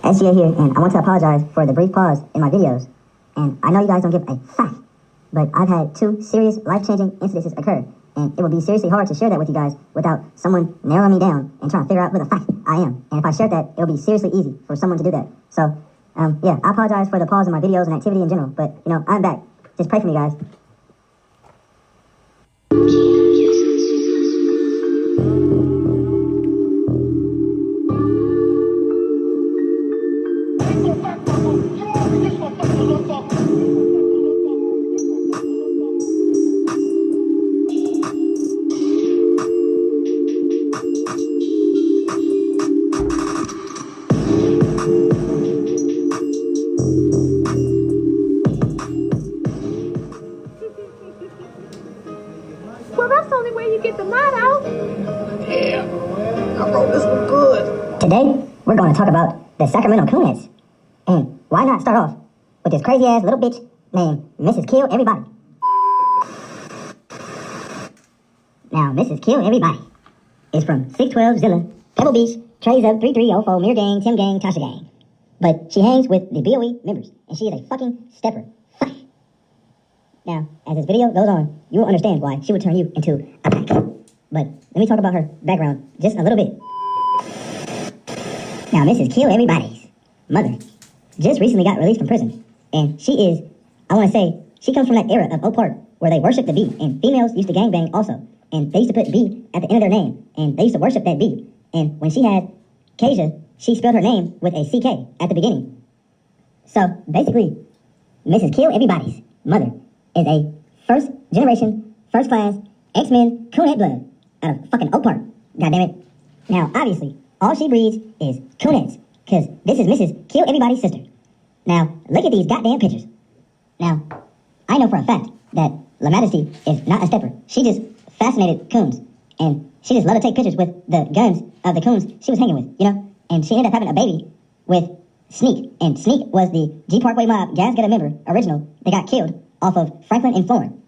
SGA here, and I want to apologize for the brief pause in my videos. And I know you guys don't give a fuck, but I've had 2 serious life-changing incidences occur, and it would be seriously hard to share that with you guys without someone narrowing me down and trying to figure out who the fuck I am. And if I shared that, it would be seriously easy for someone to do that. So, yeah, I apologize for the pause in my videos and activity in general, but, you know, I'm back. Just pray for me, guys. Well, that's the only way you get the knot out. Yeah, I wrote this one good. Today, we're going to talk about the Sacramento'S. And why not start off with this crazy-ass little bitch named Mrs. Kill Everybody. Now, Mrs. Kill Everybody is from 612 Zilla, Pebble Beach, Trays Up 3304, Mirror Gang, Tim Gang, Tasha Gang. But she hangs with the BOE members, and she is a fucking stepper. Fuck. Now, as this video goes on, you will understand why she would turn you into a pack. But let me talk about her background just a little bit. Now, Mrs. Kill Everybody's mother just recently got released from prison. And she is, I want to say, she comes from that era of Oak Park where they worship the B. And females used to gangbang also. And they used to put B at the end of their name. And they used to worship that B. And when she had Kasia, she spelled her name with a CK at the beginning. So, basically, Mrs. Kill Everybody's mother is a first generation, first class, X-Men, coonhead blood out of fucking Oak Park. Goddammit. Now, obviously, all she breeds is coonheads, because this is Mrs. Kill Everybody's sister. Now, look at these goddamn pictures. Now, I know for a fact that La Majesty is not a stepper. She just fascinated coons, and she just loved to take pictures with the guns of the coons she was hanging with, you know? And she ended up having a baby with Sneak, and Sneak was the G Parkway Mob gas gutter member, original, that got killed off of Franklin and Thorne.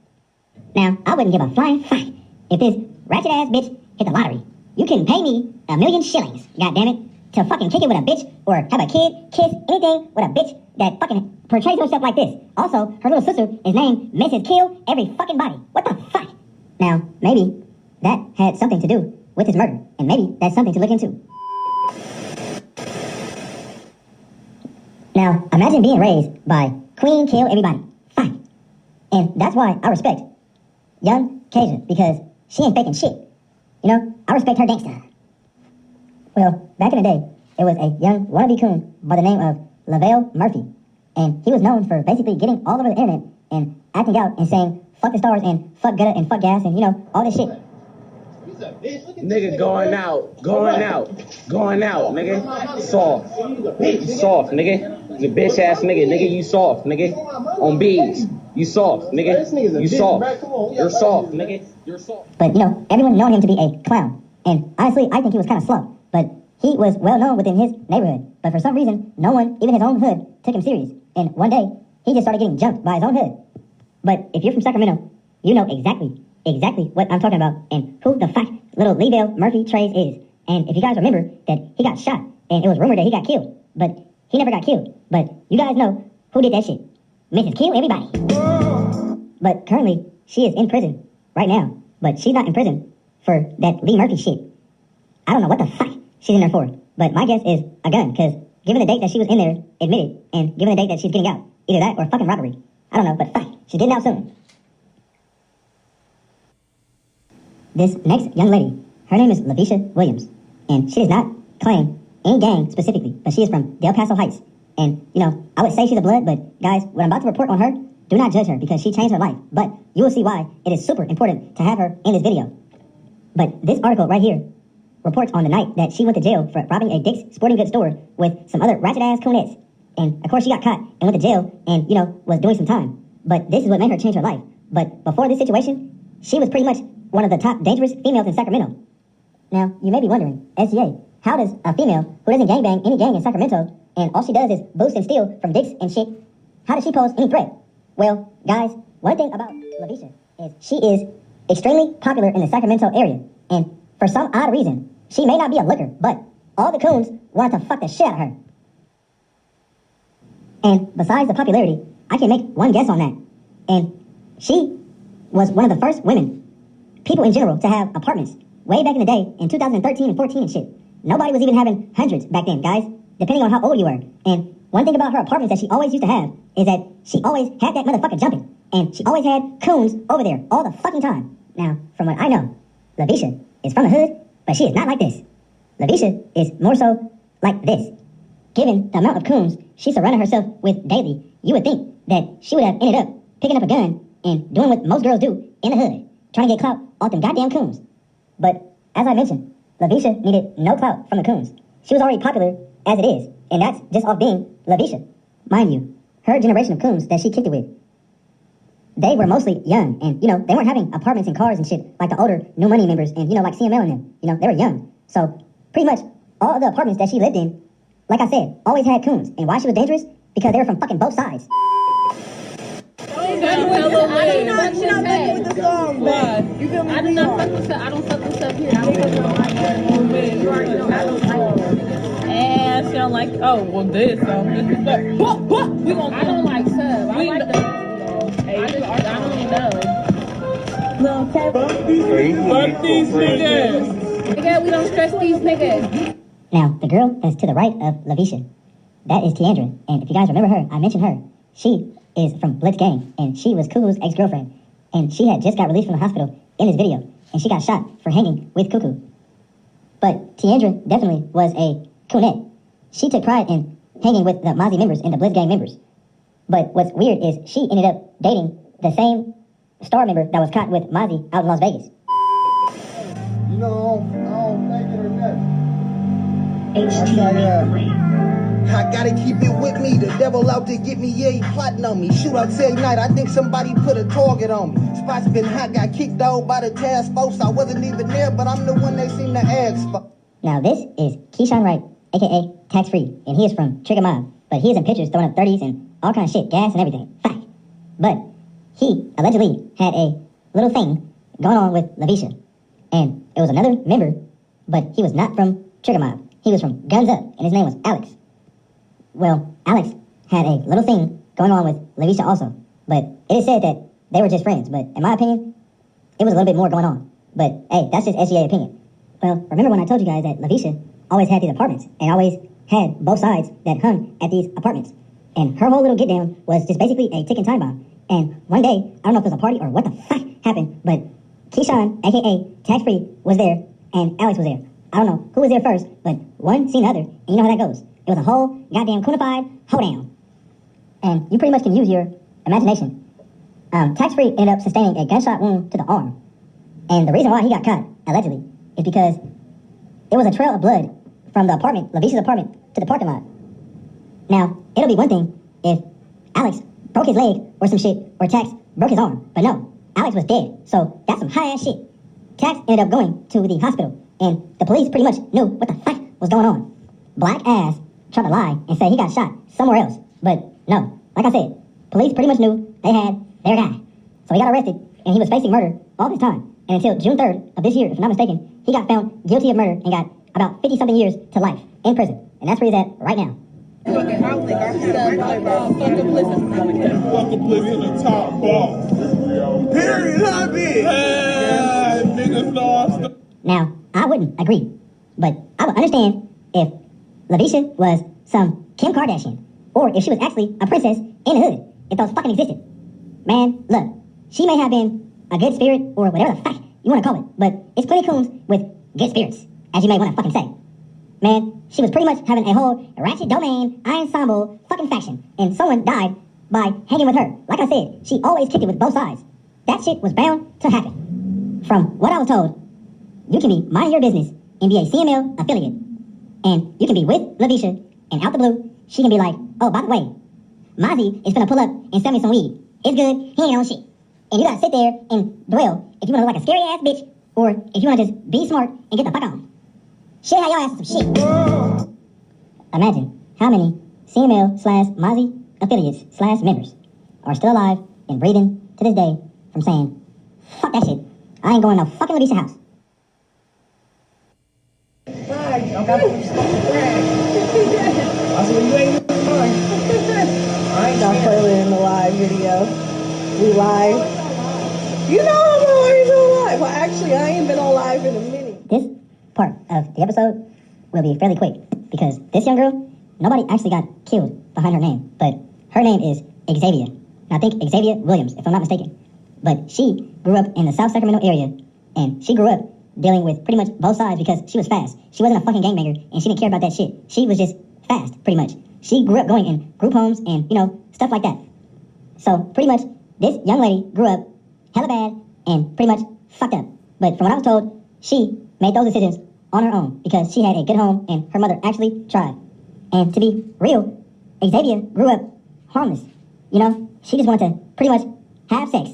Now, I wouldn't give a flying fuck if this ratchet-ass bitch hit the lottery. You can pay me $1 million shillings, goddammit, to fucking kick it with a bitch or have a kid, kiss, anything with a bitch that fucking portrays herself like this. Also, her little sister is named Mrs. Kill Every fucking Body. What the fuck? Now, maybe that had something to do with his murder, and maybe that's something to look into. Now, imagine being raised by Queen Kill Everybody. Fuck. And that's why I respect young Kasia, because she ain't faking shit. You know, I respect her gangsta. Well, back in the day, it was a young wannabe coon by the name of Lavelle Murphy. And he was known for basically getting all over the internet and acting out and saying, fuck the stars and fuck gutter and fuck gas and, you know, all this shit. Nigga going out, nigga. Soft, nigga. You bitch ass nigga, you soft, nigga. On B's, you soft, nigga. You soft. You're soft, nigga. You're soft. But, you know, everyone known him to be a clown. And honestly, I think he was kind of slow. But he was well known within his neighborhood. But for some reason, no one, even his own hood, took him serious. And one day, he just started getting jumped by his own hood. But if you're from Sacramento, you know exactly what I'm talking about and who the fuck little Lavelle Murphy Trays is. And if you guys remember that he got shot and it was rumored that he got killed, but he never got killed. But you guys know who did that shit. Mrs. Kill Everybody. But currently, she is in prison right now. But she's not in prison for that Lee Murphy shit. I don't know what the fuck she's in there for. But my guess is a gun, because given the date that she was in there, admitted, and given the date that she's getting out, either that or fucking robbery. I don't know, but fuck, she's getting out soon. This next young lady, her name is Lavisha Williams, and she does not claim any gang specifically, but she is from Del Paso Heights. And, you know, I would say she's a blood, but guys, what I'm about to report on her, do not judge her because she changed her life. But you will see why it is super important to have her in this video. But this article right here reports on the night that she went to jail for robbing a Dick's Sporting Goods store with some other ratchet-ass coonettes. And, of course, she got caught and went to jail and, you know, was doing some time. But this is what made her change her life. But before this situation, she was pretty much one of the top dangerous females in Sacramento. Now, you may be wondering, SGA, how does a female who doesn't gangbang any gang in Sacramento and all she does is boost and steal from dicks and shit, how does she pose any threat? Well, guys, one thing about Lavisha is she is extremely popular in the Sacramento area. And for some odd reason, she may not be a looker, but all the coons want to fuck the shit out of her. And besides the popularity, I can make one guess on that. And she was one of the first women, people in general, to have apartments way back in the day in 2013 and 14 and shit. Nobody was even having hundreds back then, guys, depending on how old you were. And one thing about her apartments that she always used to have is that she always had that motherfucker jumping. And she always had coons over there all the fucking time. Now, from what I know, Lavisha is from the hood, but she is not like this. Lavisha is more so like this. Given the amount of coons she surrounded herself with daily, you would think that she would have ended up picking up a gun and doing what most girls do in the hood, trying to get clout off them goddamn coons. But, as I mentioned, Lavisha needed no clout from the coons. She was already popular as it is, and that's just off being Lavisha. Mind you, her generation of coons that she kicked it with, they were mostly young, and, you know, they weren't having apartments and cars and shit like the older New Money members and, you know, like CML and them. You know, they were young. So, pretty much, all of the apartments that she lived in, like I said, always had coons. And why she was dangerous? Because they were from fucking both sides. I don't fuck with the song, man. You feel me? I do not fuck with stuff. I don't fuck with stuff here. I don't fuck with my you already know. I don't like it. And she don't like. Oh, well, this song. This is like. We gonna. I don't like sub. I like the. I don't know. No, okay. Fuck these niggas. Nigga, we don't stress these niggas. Now, the girl that's to the right of Lavisha, that is Tiandra. And if you guys remember her, I mentioned her. She is from Blitz Gang, and she was Cuckoo's ex-girlfriend. And she had just got released from the hospital in this video, and she got shot for hanging with Cuckoo. But Tiandra definitely was a coonette. She took pride in hanging with the Mozzie members and the Blitz Gang members. But what's weird is she ended up dating the same star member that was caught with Mozzie out in Las Vegas. You know, I don't think it or nothing. I gotta keep it with me. The devil out to get me, yeah, he plotting on me. Shootouts every night, I think somebody put a target on me. Spots been hot, got kicked out by the task force. I wasn't even there, but I'm the one they seem to ask for. Now this is Keyshawn Wright, aka Tax Free, and he is from Trigger Mob. But he is in pictures throwing up 30s and all kind of shit, gas and everything. Fact. But he allegedly had a little thing going on with Lavisha. And it was another member, but he was not from Trigger Mob. He was from Guns Up, and his name was Alex. Well, Alex had a little thing going on with Lavisha also. But it is said that they were just friends. But in my opinion, it was a little bit more going on. But hey, that's just SGA opinion. Well, remember when I told you guys that Lavisha always had these apartments and always had both sides that hung at these apartments. And her whole little get down was just basically a ticking time bomb. And one day, I don't know if it was a party or what the fuck happened, but Keyshawn, aka Tax Free, was there and Alex was there. I don't know who was there first, but one seen the other, and you know how that goes. It was a whole goddamn coonified hoedown. And you pretty much can use your imagination. Tax Free ended up sustaining a gunshot wound to the arm. And the reason why he got caught, allegedly, is because it was a trail of blood from the apartment, Lavisha's apartment, to the parking lot. Now, it'll be one thing if Alex broke his leg or some shit, or Tax broke his arm. But no, Alex was dead. So that's some high-ass shit. Tax ended up going to the hospital, and the police pretty much knew what the fuck was going on. Black ass tried to lie and say he got shot somewhere else. But no, like I said, police pretty much knew they had their guy. So he got arrested, and he was facing murder all this time. And until June 3rd of this year, if I'm not mistaken, he got found guilty of murder and got about 50-something years to life in prison. And that's where he's at right now. Fucking bliss in the top box. Period, niggas lost. Now, I wouldn't agree, but I would understand if Lavisha was some Kim Kardashian, or if she was actually a princess in the hood, if those fucking existed. Man, look, she may have been a good spirit, or whatever the fuck you want to call it, but it's plenty coons with good spirits, as you may want to fucking say. Man, she was pretty much having a whole ratchet domain, ensemble, fucking faction, and someone died by hanging with her. Like I said, she always kicked it with both sides. That shit was bound to happen. From what I was told, you can be minding your business and be a CML affiliate, and you can be with Lavisha, and out the blue, she can be like, oh, by the way, Mozzie is gonna pull up and sell me some weed. It's good, he ain't on shit. And you gotta sit there and dwell if you wanna look like a scary ass bitch, or if you wanna just be smart and get the fuck on. Shit, how your ass some shit. Imagine how many CML/Mozzie affiliates/members are still alive and breathing to this day from saying, fuck that shit, I ain't going to no fucking Lavisha house. Right, I got some stuff. I said, you ain't We live. You know I'm always on live. Well, actually, I ain't been on live in a minute. This part of the episode will be fairly quick because this young girl, nobody actually got killed behind her name, but her name is Xavier. And I think Xavier Williams, if I'm not mistaken. But she grew up in the South Sacramento area, and she grew up dealing with pretty much both sides because she was fast. She wasn't a fucking gangbanger, and she didn't care about that shit. She was just fast, pretty much. She grew up going in group homes and, stuff like that. So, pretty much, this young lady grew up hella bad and pretty much fucked up. But from what I was told, she made those decisions on her own because she had a good home and her mother actually tried. And to be real, Xavier grew up harmless. She just wanted to pretty much have sex.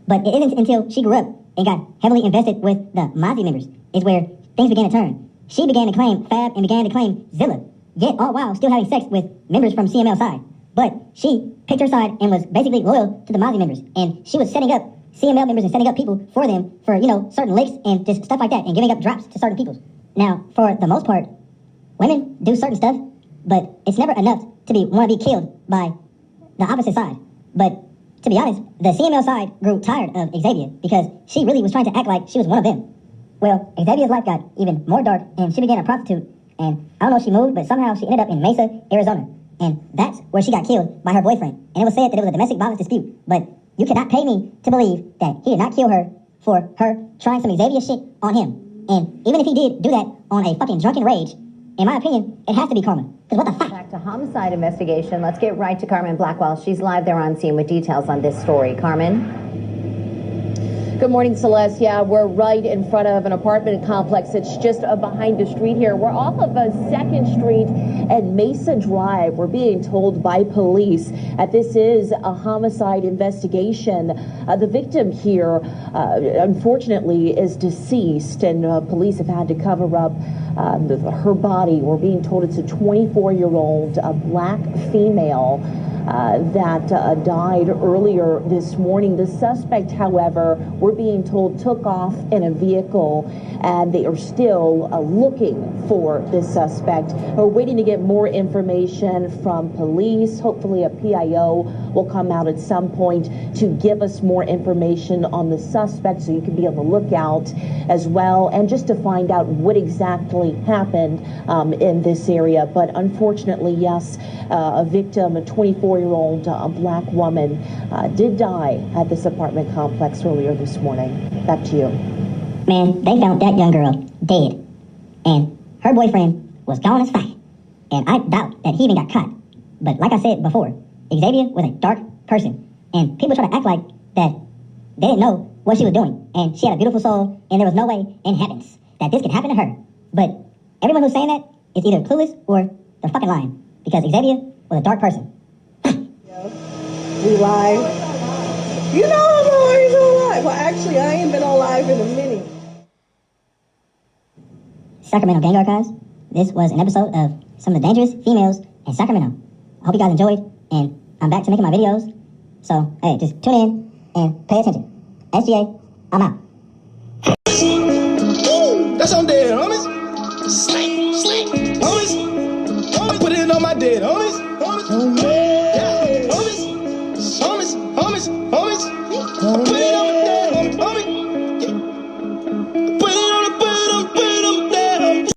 But it isn't until she grew up and got heavily invested with the Mozzie members is where things began to turn. She began to claim Fab and began to claim Zilla, yet all while still having sex with members from CML's side. But she picked her side and was basically loyal to the Mozzie members. And she was setting up CML members and setting up people for them for, certain licks and just stuff like that and giving up drops to certain people. Now, for the most part, women do certain stuff, but it's never enough to want to be killed by the opposite side. But to be honest, the CML side grew tired of Xavier because she really was trying to act like she was one of them. Well, Xavier's life got even more dark and she became a prostitute. And I don't know if she moved, but somehow she ended up in Mesa, Arizona. And that's where she got killed by her boyfriend. And it was said that it was a domestic violence dispute. But you cannot pay me to believe that he did not kill her for her trying some Xavier shit on him. And even if he did do that on a fucking drunken rage, in my opinion, it has to be karma. Because what the fuck? Back to homicide investigation. Let's get right to Carmen Blackwell. She's live there on scene with details on this story. Carmen? Good morning, Celeste. Yeah, we're right in front of an apartment complex. It's just behind the street here. We're off of 2nd Street and Mesa Drive. We're being told by police that this is a homicide investigation. The victim here, unfortunately, is deceased, and police have had to cover up her body. We're being told it's a 24-year-old black female that died earlier this morning. The suspect, however, we're being told took off in a vehicle, and they are still looking for this suspect. We're waiting to get more information from police. Hopefully a PIO will come out at some point to give us more information on the suspect, so you can be on the lookout as well, and just to find out what exactly happened in this area. But unfortunately, yes, a victim, a 24-year-old black woman, did die at this apartment complex earlier this morning. Back to you. Man, they found that young girl dead. And her boyfriend was gone as fuck. And I doubt that he even got caught. But like I said before, Xavier was a dark person. And people try to act like that they didn't know what she was doing. And she had a beautiful soul, and there was no way in heavens that this could happen to her. But everyone who's saying that is either clueless or they're fucking lying. Because Xavier was a dark person. We live. You know I'm always on live. Well, actually, I ain't been on live in a minute. Sacramento Gang Archives. This was an episode of some of the dangerous females in Sacramento. I hope you guys enjoyed, and I'm back to making my videos. So, hey, just tune in and pay attention. SGA, I'm out. That's on there, homie.